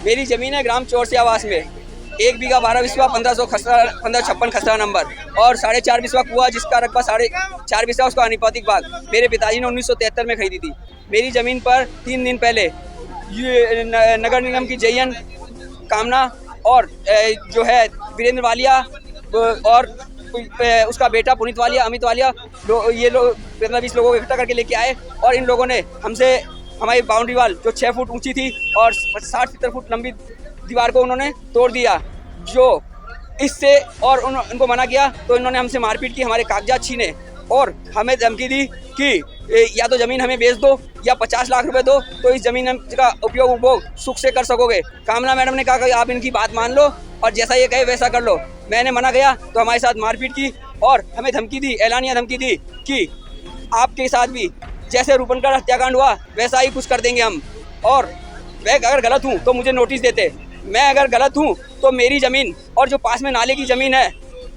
मेरी ज़मीन है ग्राम चौरसी आवास में, 1 बीघा 12 बिस्वा 1556 खसरा नंबर और 4.5 बिस्वा कुआ जिसका रकबा 4.5 बिस्वा उसका आनुपातिक भाग मेरे पिताजी ने 1973 में खरीदी थी। मेरी ज़मीन पर 3 दिन पहले ये नगर निगम की जयन कामना और जो है वीरेंद्र वालिया और उसका बेटा पुनीत वालिया, अमित वालिया, ये लोग 15-20 लोगों को इकट्ठा करके लेके आए और इन लोगों ने हमसे हमारी बाउंड्री वाल जो 6 फुट ऊंची थी और 60-70 फुट लंबी दीवार को उन्होंने तोड़ दिया। जो इससे और उनको मना किया तो इन्होंने हमसे मारपीट की, हमारे कागजात छीने और हमें धमकी दी कि या तो ज़मीन हमें बेच दो या 50 लाख रुपए दो तो इस ज़मीन का उपभोग सुख से कर सकोगे। कामना मैडम ने कहा कि आप इनकी बात मान लो और जैसा ये कहे वैसा कर लो। मैंने मना किया तो हमारे साथ मारपीट की और हमें धमकी दी, ऐलानिया धमकी दी कि आपके साथ भी जैसे रूपनगढ़ हत्याकांड हुआ वैसा ही कुछ कर देंगे हम, और मैं अगर गलत हूँ तो मुझे नोटिस देते, मैं अगर गलत हूँ तो मेरी ज़मीन और जो पास में नाले की ज़मीन है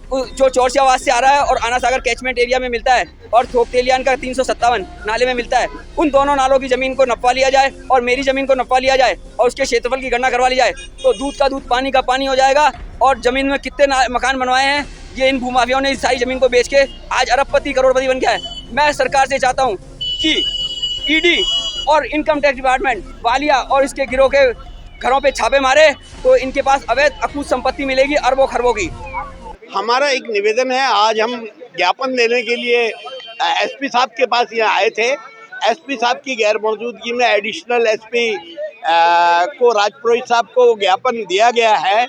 जो चौरसी आवास से आ रहा है और आना सागर कैचमेंट एरिया में मिलता है और थोक तेलियान का 357 नाले में मिलता है, उन दोनों नालों की ज़मीन को नपवा लिया जाए और मेरी ज़मीन को नपवा लिया जाए और उसके क्षेत्रफल की गणना करवा ली जाए तो दूध का दूध पानी का पानी हो जाएगा। और ज़मीन में कितने मकान बनवाए हैं ये इन भूमाफियाओं ने इस सारी ज़मीन को बेच के आज अरबपति करोड़पति बन गया है। मैं सरकार से चाहता हूँ कि ईडी और इनकम टैक्स डिपार्टमेंट वालिया और इसके गिरोह के घरों पे छापे मारे तो इनके पास अवैध अकूत संपत्ति मिलेगी अरबों खरबों की। हमारा एक निवेदन है, आज हम ज्ञापन देने के लिए एसपी साहब के पास यहाँ आए थे। एसपी साहब की गैर मौजूदगी में एडिशनल एसपी को राजपुरोहित साहब को ज्ञापन दिया गया है।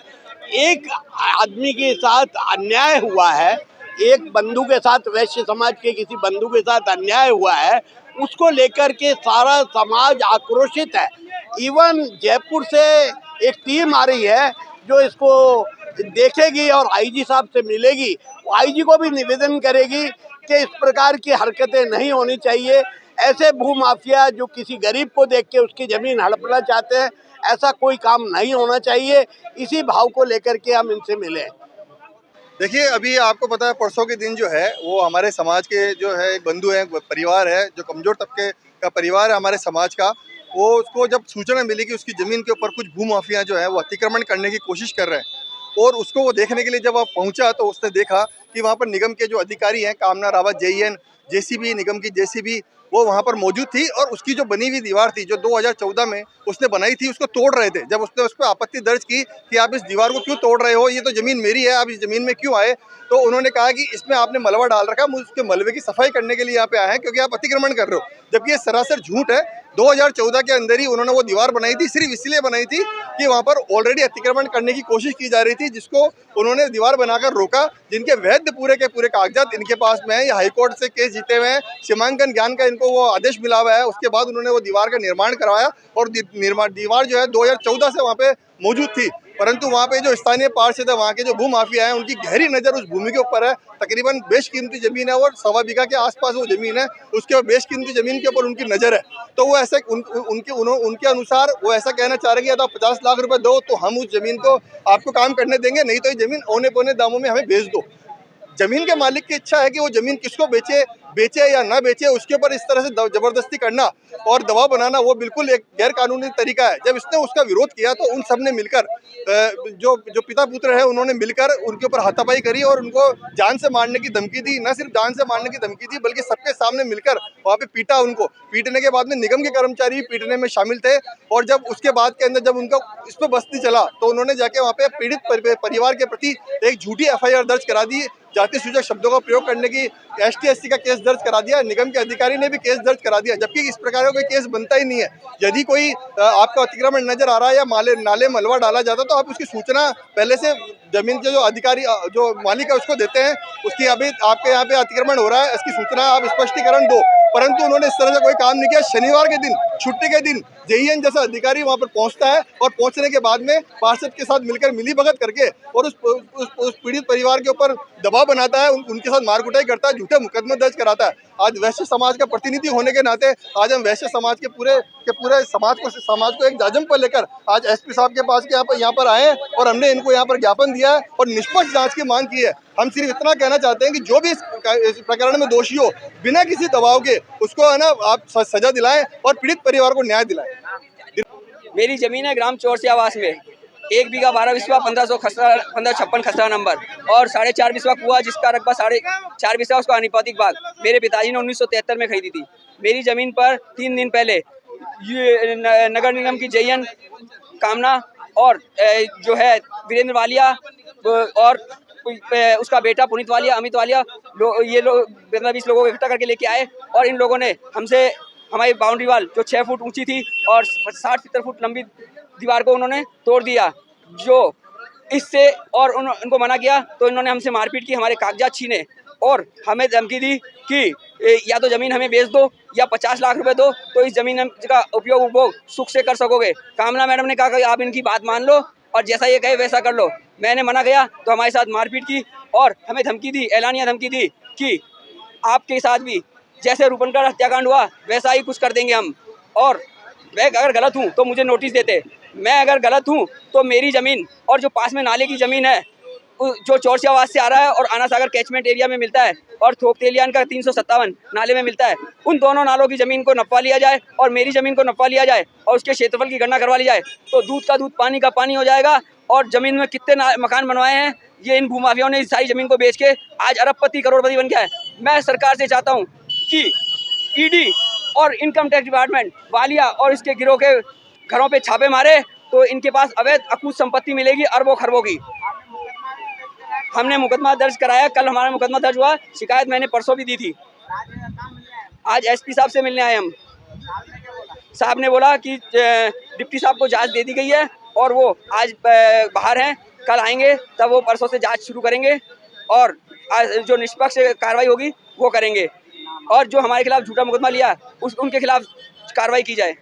एक आदमी के साथ अन्याय हुआ है, एक बंधु के साथ, वैश्य समाज के किसी बंधु के साथ अन्याय हुआ है, उसको लेकर के सारा समाज आक्रोशित है। इवन जयपुर से एक टीम आ रही है जो इसको देखेगी और आईजी साहब से मिलेगी, आईजी को भी निवेदन करेगी कि इस प्रकार की हरकतें नहीं होनी चाहिए। ऐसे भूमाफिया जो किसी गरीब को देख के उसकी ज़मीन हड़पना चाहते हैं, ऐसा कोई काम नहीं होना चाहिए। इसी भाव को लेकर के हम इनसे मिले। देखिए, अभी आपको पता है परसों के दिन जो है वो हमारे समाज के जो है एक बंधु है, परिवार है, जो कमज़ोर तबके का परिवार है हमारे समाज का, वो उसको जब सूचना मिली कि उसकी ज़मीन के ऊपर कुछ भूमाफिया जो है वो अतिक्रमण करने की कोशिश कर रहे हैं और उसको वो देखने के लिए जब आप पहुंचा तो उसने देखा कि वहाँ पर निगम के जो अधिकारी हैं, कामना रावत जेईएन, जेसीबी, निगम की जेसीबी, वो वहाँ पर मौजूद थी और उसकी जो बनी हुई दीवार थी जो 2014 में उसने बनाई थी उसको तोड़ रहे थे। जब उसने उस पर आपत्ति दर्ज की कि आप इस दीवार को क्यों तोड़ रहे हो, ये तो ज़मीन मेरी है, आप इस ज़मीन में क्यों आए, तो उन्होंने कहा कि इसमें आपने मलबा डाल रखा, मुझे उसके मलबे की सफाई करने के लिए यहाँ पे आए हैं क्योंकि आप अतिक्रमण कर रहे हो। जबकि ये सरासर झूठ है। 2014 के अंदर ही उन्होंने वो दीवार बनाई थी, सिर्फ इसलिए बनाई थी कि वहाँ पर ऑलरेडी अतिक्रमण करने की कोशिश की जा रही थी, जिसको उन्होंने दीवार बनाकर रोका। जिनके वैध पूरे के पूरे कागजात इनके पास में है, ये हाईकोर्ट से केस जीते हुए हैं, सीमांकन ज्ञान का इनको वो आदेश मिला हुआ है। उसके बाद उन्होंने वो दीवार का निर्माण करवाया और दीवार जो है 2014 से वहाँ पे मौजूद थी, परंतु वहाँ पे जो स्थानीय पार्षद है, वहाँ के जो भूमाफिया हैं, उनकी गहरी नज़र उस भूमि के ऊपर है। तकरीबन बेशकीमती ज़मीन है और 1.25 बीघा के आसपास वो ज़मीन है, उसके बेशकीमती ज़मीन के ऊपर उनकी नज़र है। तो वो ऐसे उनके अनुसार वो ऐसा कहना चाह रहे हैं कि या तो 50 लाख रुपए दो तो हम उस ज़मीन को आपको काम करने देंगे, नहीं तो ये ज़मीन औने पौने दामों में हमें बेच दो। ज़मीन के मालिक की इच्छा है कि वो ज़मीन किसको बेचे या ना बेचे, उसके ऊपर इस तरह से ज़बरदस्ती करना और दबाव बनाना वो बिल्कुल एक गैर कानूनी तरीका है। जब इसने उसका विरोध किया तो उन सब ने मिलकर जो पिता पुत्र है उन्होंने मिलकर उनके ऊपर हाथापाई करी और उनको जान से मारने की धमकी दी। न सिर्फ जान से मारने की धमकी दी बल्कि सबके सामने मिलकर वहाँ पे पीटा। उनको पीटने के बाद में निगम के कर्मचारी पीटने में शामिल थे और जब उसके बाद के अंदर जब उनका इस पर बस्ती चला तो उन्होंने जाके वहाँ पे पीड़ित परिवार के प्रति एक झूठी FIR दर्ज करा दी, जाति सूचक शब्दों का प्रयोग करने की ST/SC का केस दर्ज करा दिया। निगम के अधिकारी ने भी केस दर्ज करा दिया, जबकि इस प्रकार का कोई केस बनता ही नहीं है। यदि कोई आपका अतिक्रमण नजर आ रहा है या नाले मलबा डाला जाता तो आप उसकी सूचना पहले से जमीन के जो अधिकारी जो मालिक है उसको देते हैं, उसकी अभी आपके यहाँ पे अतिक्रमण हो रहा है इसकी सूचना आप स्पष्टीकरण दो, परंतु उन्होंने इस तरह से कोई काम नहीं किया। शनिवार के दिन, छुट्टी के दिन जेईएन जैसा अधिकारी वहाँ पर पहुँचता है और पहुँचने के बाद में पार्षद के साथ मिलकर मिलीभगत करके और उस पीड़ित परिवार के ऊपर दबाव बनाता है, उनके साथ मारकुटाई करता है, झूठे मुकदमे दर्ज कराता है। आज वैश्य समाज का प्रतिनिधि होने के नाते आज हम वैश्य समाज के पूरे समाज को एक जाजम पर लेकर आज SP साहब के पास यहाँ पर आए और हमने इनको यहाँ पर ज्ञापन दिया है और निष्पक्ष जांच की मांग की है। हम सिर्फ इतना कहना चाहते हैं कि जो भी इस प्रकरण में दोषी हो बिना किसी दबाव के उसको है ना आप सजा दिलाएं और पीड़ित परिवार को न्याय दिलाएं। मेरी ज़मीन है ग्राम चौरसी आवास में, 1 बीघा 12 बिस्वा 1556 खसरा नंबर और 4.5 बिस्वा कुआ जिसका रकबा 4.5 बिस्वा उसका आनुपातिक भाग मेरे पिताजी ने 1973 में खरीदी थी। मेरी ज़मीन पर 3 दिन पहले ये नगर निगम की जयन कामना और जो है वीरेंद्र वालिया और उसका बेटा पुनीत वालिया, अमित वालिया, ये लोग 15-20 लोगों को इकट्ठा करके लेके आए और इन लोगों ने हमसे हमारी बाउंड्री वाल जो 6 फुट ऊंची थी और 60-70 फुट लंबी दीवार को उन्होंने तोड़ दिया। जो इससे और उनको मना किया तो इन्होंने हमसे मारपीट की, हमारे कागजात छीने और हमें धमकी दी कि या तो ज़मीन हमें बेच दो या 50 लाख रुपए दो तो इस ज़मीन का उपयोग सुख से कर सकोगे। कामना मैडम ने कहा कि आप इनकी बात मान लो और जैसा ये कहे वैसा कर लो। मैंने मना किया तो हमारे साथ मारपीट की और हमें धमकी दी, एलानिया धमकी दी कि आपके साथ भी जैसे रूपनगढ़ हत्याकांड हुआ वैसा ही कुछ कर देंगे हम, और मैं अगर गलत हूँ तो मुझे नोटिस देते, मैं अगर गलत हूँ तो मेरी ज़मीन और जो पास में नाले की ज़मीन है जो चौरसी आवास से आ रहा है और आना सागर कैचमेंट एरिया में मिलता है और थोकतेलियान का 357 नाले में मिलता है, उन दोनों नालों की ज़मीन को नपवा लिया जाए और मेरी ज़मीन को नपवा लिया जाए और उसके क्षेत्रफल की गणना करवा ली जाए तो दूध का दूध पानी का पानी हो जाएगा। और ज़मीन में कितने मकान बनवाए हैं ये इन भूमाफियाओं ने इस सारी ज़मीन को बेच के आज अरबपति करोड़पति बन गया है। मैं सरकार से चाहता हूँ कि ईडी और इनकम टैक्स डिपार्टमेंट वालिया और इसके गिरोह के घरों पे छापे मारे तो इनके पास अवैध अकूत संपत्ति मिलेगी अरबों खरबों की। हमने मुकदमा दर्ज कराया, कल हमारा मुकदमा दर्ज हुआ, शिकायत मैंने परसों भी दी थी। आज एसपी साहब से मिलने आए हम। साहब ने बोला कि डिप्टी साहब को जांच दे दी गई है और वो आज बाहर हैं, कल आएंगे तब वो परसों से जांच शुरू करेंगे और जो निष्पक्ष कार्रवाई होगी वो करेंगे और जो हमारे खिलाफ झूठा मुकदमा लिया उनके खिलाफ कार्रवाई की जाए।